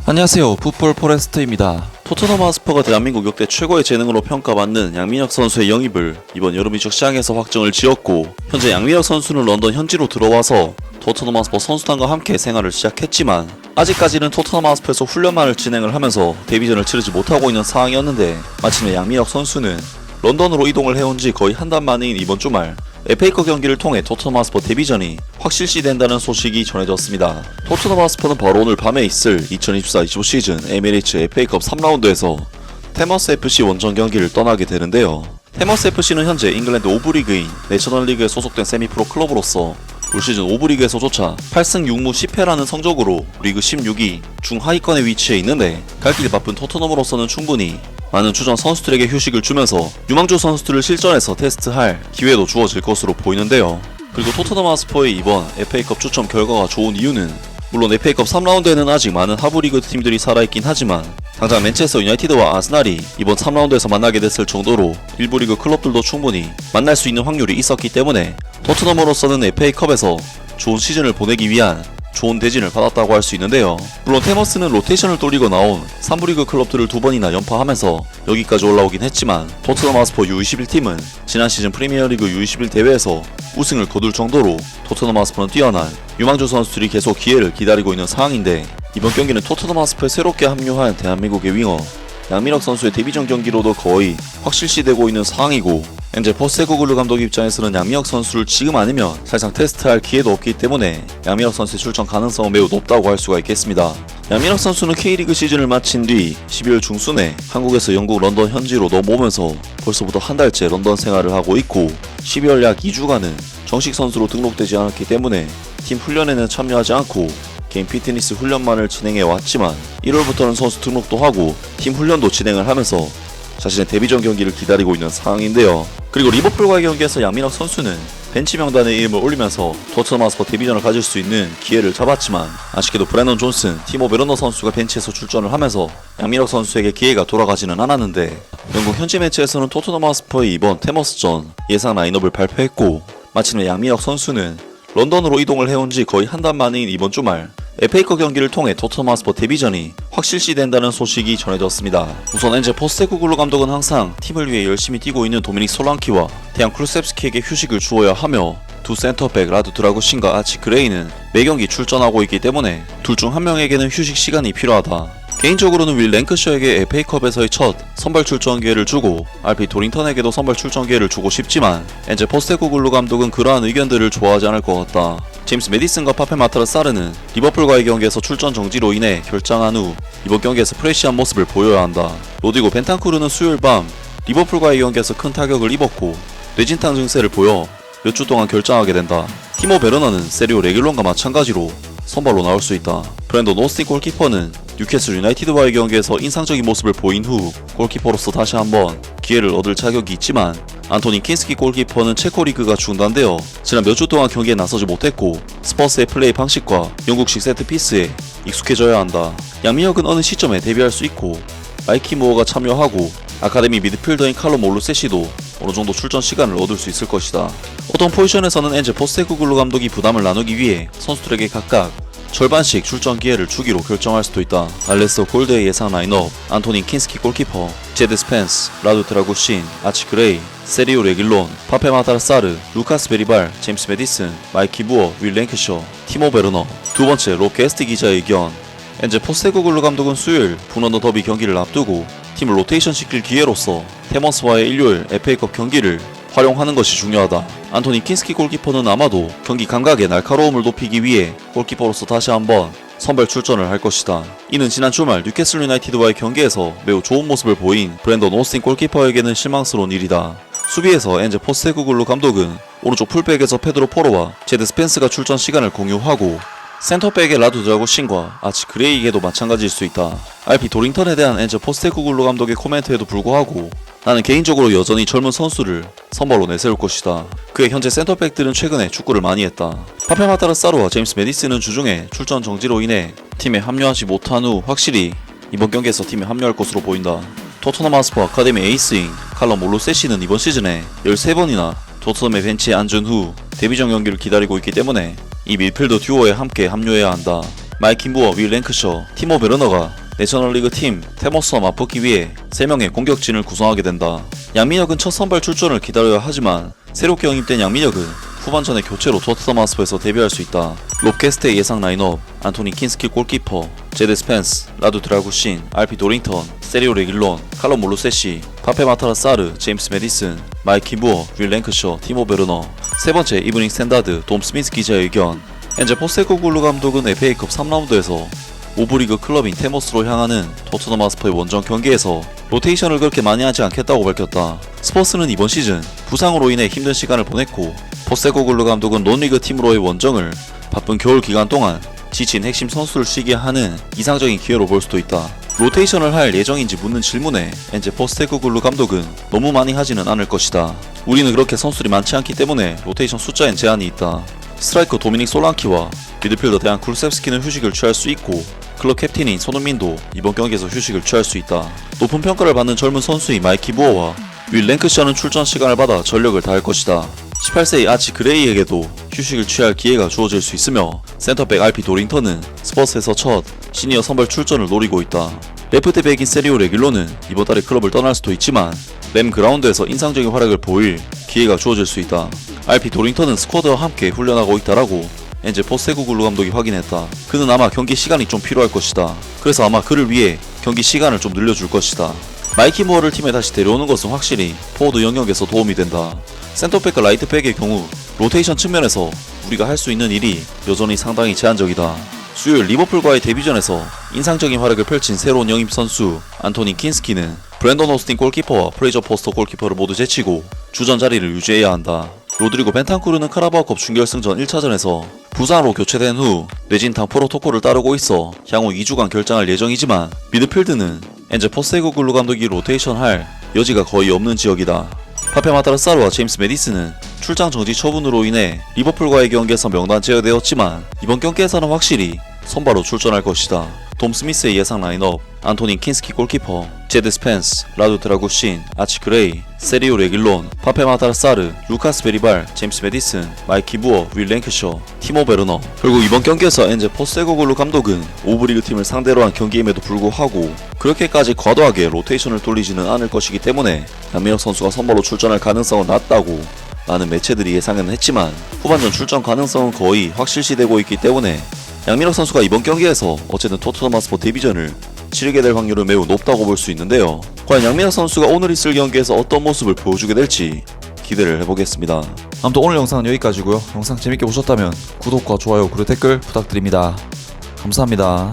안녕하세요. 풋볼 포레스트입니다. 토트넘 하스퍼가 대한민국 역대 최고의 재능으로 평가받는 양민혁 선수의 영입을 이번 여름 이적 시장에서 확정을 지었고, 현재 양민혁 선수는 런던 현지로 들어와서 토트넘 하스퍼 선수단과 함께 생활을 시작했지만 아직까지는 토트넘 하스퍼에서 훈련만을 진행을 하면서 데뷔전을 치르지 못하고 있는 상황이었는데, 마침내 양민혁 선수는 런던으로 이동을 해온 지 거의 한 달 만인 이번 주말 FA컵 경기를 통해 토트넘 하스퍼 데뷔전이 확실시된다는 소식이 전해졌습니다. 토트넘 하스퍼는 바로 오늘 밤에 있을 2024-25 시즌 에미레이츠 FA컵 3라운드에서 테머스 FC 원정 경기를 떠나게 되는데요. 테머스 FC는 현재 잉글랜드 5부 리그인 내셔널리그에 소속된 세미프로 클럽으로서 올 시즌 5부 리그에서조차 8승 6무 10패라는 성적으로 리그 16위 중하위권에 위치해 있는데, 갈 길이 바쁜 토트넘으로서는 충분히 많은 주전 선수들에게 휴식을 주면서 유망주 선수들을 실전에서 테스트할 기회도 주어질 것으로 보이는데요. 그리고 토트넘 하스퍼의 이번 FA컵 추첨 결과가 좋은 이유는, 물론 FA컵 3라운드에는 아직 많은 하부리그 팀들이 살아있긴 하지만 당장 맨체스터 유나이티드와 아스날이 이번 3라운드에서 만나게 됐을 정도로 일부 리그 클럽들도 충분히 만날 수 있는 확률이 있었기 때문에 토트넘으로서는 FA컵에서 좋은 시즌을 보내기 위한 좋은 대진을 받았다고 할 수 있는데요. 물론 테머스는 로테이션을 돌리고 나온 3부 리그 클럽들을 두 번이나 연파하면서 여기까지 올라오긴 했지만, 토트넘 하스퍼 U21팀은 지난 시즌 프리미어리그 U21 대회에서 우승을 거둘 정도로 토트넘 하스퍼는 뛰어난 유망주 선수들이 계속 기회를 기다리고 있는 상황인데, 이번 경기는 토트넘 하스퍼에 새롭게 합류한 대한민국의 윙어 양민혁 선수의 데뷔전 경기로도 거의 확실시되고 있는 상황이고, 현재 포스테코글루 감독 입장에서는 양민혁 선수를 지금 아니면 사실상 테스트할 기회도 없기 때문에 양민혁 선수의 출전 가능성은 매우 높다고 할 수가 있겠습니다. 양민혁 선수는 K리그 시즌을 마친 뒤 12월 중순에 한국에서 영국 런던 현지로 넘어오면서 벌써부터 한 달째 런던 생활을 하고 있고, 12월 약 2주간은 정식 선수로 등록되지 않았기 때문에 팀 훈련에는 참여하지 않고 개인 피트니스 훈련만을 진행해 왔지만, 1월부터는 선수 등록도 하고 팀 훈련도 진행을 하면서 자신의 데뷔전 경기를 기다리고 있는 상황인데요. 그리고 리버풀과의 경기에서 양민혁 선수는 벤치 명단에 이름을 올리면서 토트넘 하스퍼 데뷔전을 가질 수 있는 기회를 잡았지만, 아쉽게도 브랜던 존슨, 티모 베르너 선수가 벤치에서 출전을 하면서 양민혁 선수에게 기회가 돌아가지는 않았는데, 영국 현지 매체에서는 토트넘 하스퍼의 이번 테머스전 예상 라인업을 발표했고, 마침내 양민혁 선수는 런던으로 이동을 해온 지 거의 한 달 만인 이번 주말 FA컵 경기를 통해 토트넘 하스퍼 데뷔전이 확실시된다는 소식이 전해졌습니다. 우선 엔제 포스테코글루 감독은 항상 팀을 위해 열심히 뛰고 있는 도미닉 솔랑키와 데안 쿠루셉스키에게 휴식을 주어야 하며, 두 센터백 라두 드라구신과 아치 그레이는 매경기 출전하고 있기 때문에 둘 중 한 명에게는 휴식 시간이 필요하다. 개인적으로는 윌 랭크셔에게 FA컵에서의 첫 선발 출전 기회를 주고 RP 도링턴에게도 선발 출전 기회를 주고 싶지만, 엔제 포스테코글루 감독은 그러한 의견들을 좋아하지 않을 것 같다. 제임스 메디슨과 파페 마타르사르는 리버풀과의 경기에서 출전 정지로 인해 결장한 후 이번 경기에서 프레시한 모습을 보여야 한다. 로디고 벤탄쿠르는 수요일 밤 리버풀과의 경기에서 큰 타격을 입었고 뇌진탕 증세를 보여 몇 주 동안 결장하게 된다. 티모 베르너는 세리오 레길론과 마찬가지로 선발로 나올 수 있다. 브랜던 오스틴 골키퍼는 뉴캐슬 유나이티드와의 경기에서 인상적인 모습을 보인 후 골키퍼로서 다시 한번 기회를 얻을 자격이 있지만, 안토니 킨스키 골키퍼는 체코 리그가 중단되어 지난 몇 주 동안 경기에 나서지 못했고 스퍼스의 플레이 방식과 영국식 세트피스에 익숙해져야 한다. 양민혁은 어느 시점에 데뷔할 수 있고 마이키 무어가 참여하고 아카데미 미드필더인 칼럼 올루세시도 어느정도 출전 시간을 얻을 수 있을 것이다. 어떤 포지션에서는 엔제 포스테코글루 감독이 부담을 나누기 위해 선수들에게 각각 절반씩 출전 기회를 주기로 결정할 수도 있다. 알레스터 골드의 예상 라인업: 안토니 킨스키 골키퍼, 제드 스펜스, 라두 드라구신, 아치 그레이, 세리오 레길론, 파페 마타르사르, 루카스 베리발, 제임스 메디슨, 마이키 무어, 윌 랭크셔, 티모 베르너. 두 번째, 록 게스트 기자의 의견: 엔제 포스테코글루 감독은 수요일 북런던 더비 경기를 앞두고 팀을 로테이션 시킬 기회로서 테머스와의 일요일 FA컵 경기를 활용하는 것이 중요하다. 안토니 킨스키 골키퍼는 아마도 경기 감각의 날카로움을 높이기 위해 골키퍼로서 다시 한번 선발 출전을 할 것이다. 이는 지난 주말 뉴캐슬 유나이티드와의 경기에서 매우 좋은 모습을 보인 브랜던 오스틴 골키퍼에게는 실망스러운 일이다. 수비에서 엔제 포스테코글루 감독은 오른쪽 풀백에서 페드로 포로와 제드 스펜스가 출전 시간을 공유하고, 센터백의 라두 드라구신과 아치 그레이에게도 마찬가지일 수 있다. RP 도링턴에 대한 엔제 포스테코글루 감독의 코멘트에도 불구하고 나는 개인적으로 여전히 젊은 선수를 선발로 내세울 것이다. 그의 현재 센터백들은 최근에 축구를 많이 했다. 파페 마타르사르와 제임스 메디슨은 주중에 출전 정지로 인해 팀에 합류하지 못한 후 확실히 이번 경기에서 팀에 합류할 것으로 보인다. 토트넘 하스퍼 아카데미 에이스인 칼럼 올루세시는 이번 시즌에 13번이나 토트넘의 벤치에 앉은 후 데뷔전 경기를 기다리고 있기 때문에 이 밀필더 듀오에 함께 합류해야 한다. 마이키 무어, 윌 랭크셔, 티모 베르너가 내셔널리그 팀 테모스와 맞붙기 위해 3명의 공격진을 구성하게 된다. 양민혁은 첫 선발 출전을 기다려야 하지만 새롭게 영입된 양민혁은 후반전에 교체로 토트넘 하스퍼에서 데뷔할 수 있다. 롭 캐스트의 예상 라인업: 안토니 킨스키 골키퍼, 제드 스펜스, 라두 드라구신, 알피 도링턴, 세리오 레길론, 칼럼 몰루세시, 파페 마타라사르, 제임스 메디슨, 마이키 무어, 윌 랭크셔, 티모 베르너. 세 번째 이브닝 스탠다드 돔 스미스 기자의 의견: 엔제 포스테코글루 감독은 FA컵 3라운드에서 오브리그 클럽인 테모스로 향하는 토트넘 하스퍼의 원정 경기에서 로테이션을 그렇게 많이 하지 않겠다고 밝혔다. 스퍼스는 이번 시즌 부상으로 인해 힘든 시간을 보냈고 포스테코글루 감독은 논리그 팀으로의 원정을 바쁜 겨울 기간 동안 지친 핵심 선수를 쉬게 하는 이상적인 기회로 볼 수도 있다. 로테이션을 할 예정인지 묻는 질문에 엔제 포스테코글루 감독은 너무 많이 하지는 않을 것이다. 우리는 그렇게 선수들이 많지 않기 때문에 로테이션 숫자엔 제한이 있다. 스트라이커 도미닉 솔랑키와 미드필더 데안 쿨셉스키는 휴식을 취할 수 있고 클럽 캡틴인 손흥민도 이번 경기에서 휴식을 취할 수 있다. 높은 평가를 받는 젊은 선수인 마이키 무어와 윌 랭크셔는 출전 시간을 받아 전력을 다할 것이다. 18세의 아치 그레이에게도 휴식을 취할 기회가 주어질 수 있으며 센터백 알피 도링턴은 스퍼스에서 첫 시니어 선발 출전을 노리고 있다. 레프트백인 세리오 레길로는 이번 달에 클럽을 떠날 수도 있지만 램 그라운드에서 인상적인 활약을 보일 기회가 주어질 수 있다. 알피 도링턴은 스쿼드와 함께 훈련하고 있다라고 엔제 포스테코글루 감독이 확인했다. 그는 아마 경기 시간이 좀 필요할 것이다. 그래서 아마 그를 위해 경기 시간을 좀 늘려줄 것이다. 마이키 무어를 팀에 다시 데려오는 것은 확실히 포워드 영역에서 도움이 된다. 센터백과 라이트백의 경우 로테이션 측면에서 우리가 할 수 있는 일이 여전히 상당히 제한적이다. 수요일 리버풀과의 데뷔전에서 인상적인 활약을 펼친 새로운 영입 선수 안토니 킨스키는 브랜던 오스틴 골키퍼와 프레이저 포스터 골키퍼를 모두 제치고 주전 자리를 유지해야 한다. 로드리고 벤탄쿠르는 카라바오컵 준결승전 1차전에서 부상으로 교체된 후 뇌진 당 프로토콜을 따르고 있어 향후 2주간 결장할 예정이지만 미드필드는 엔제 포스테코글루 감독이 로테이션할 여지가 거의 없는 지역이다. 파페 마타라사르와 제임스 메디슨은 출장 정지 처분으로 인해 리버풀과의 경기에서 명단 제어되었지만 이번 경기에서는 확실히 선발로 출전할 것이다. 돔 스미스의 예상 라인업: 안토니 킨스키 골키퍼, 제드 스펜스, 라두 드라구신, 아치 그레이, 세리오 레길론, 파페 마타라사르, 루카스 베리발, 제임스 메디슨, 마이키 무어, 윌 랭크셔, 티모 베르너. 결국 이번 경기에서 엔제 포스테코글루 감독은 오브리그 팀을 상대로 한 경기임에도 불구하고 그렇게까지 과도하게 로테이션을 돌리지는 않을 것이기 때문에 양민혁 선수가 선발로 출전할 가능성은 낮다고 많은 매체들이 예상은 했지만 후반전 출전 가능성은 거의 확실시되고 있기 때문에 양민혁 선수가 이번 경기에서 어쨌든 토트넘 하스퍼 데뷔전을 치르게 될 확률은 매우 높다고 볼 수 있는데요. 과연 양민혁 선수가 오늘 있을 경기에서 어떤 모습을 보여주게 될지 기대를 해보겠습니다. 아무튼 오늘 영상은 여기까지고요. 영상 재밌게 보셨다면 구독과 좋아요 그리고 댓글 부탁드립니다. 감사합니다.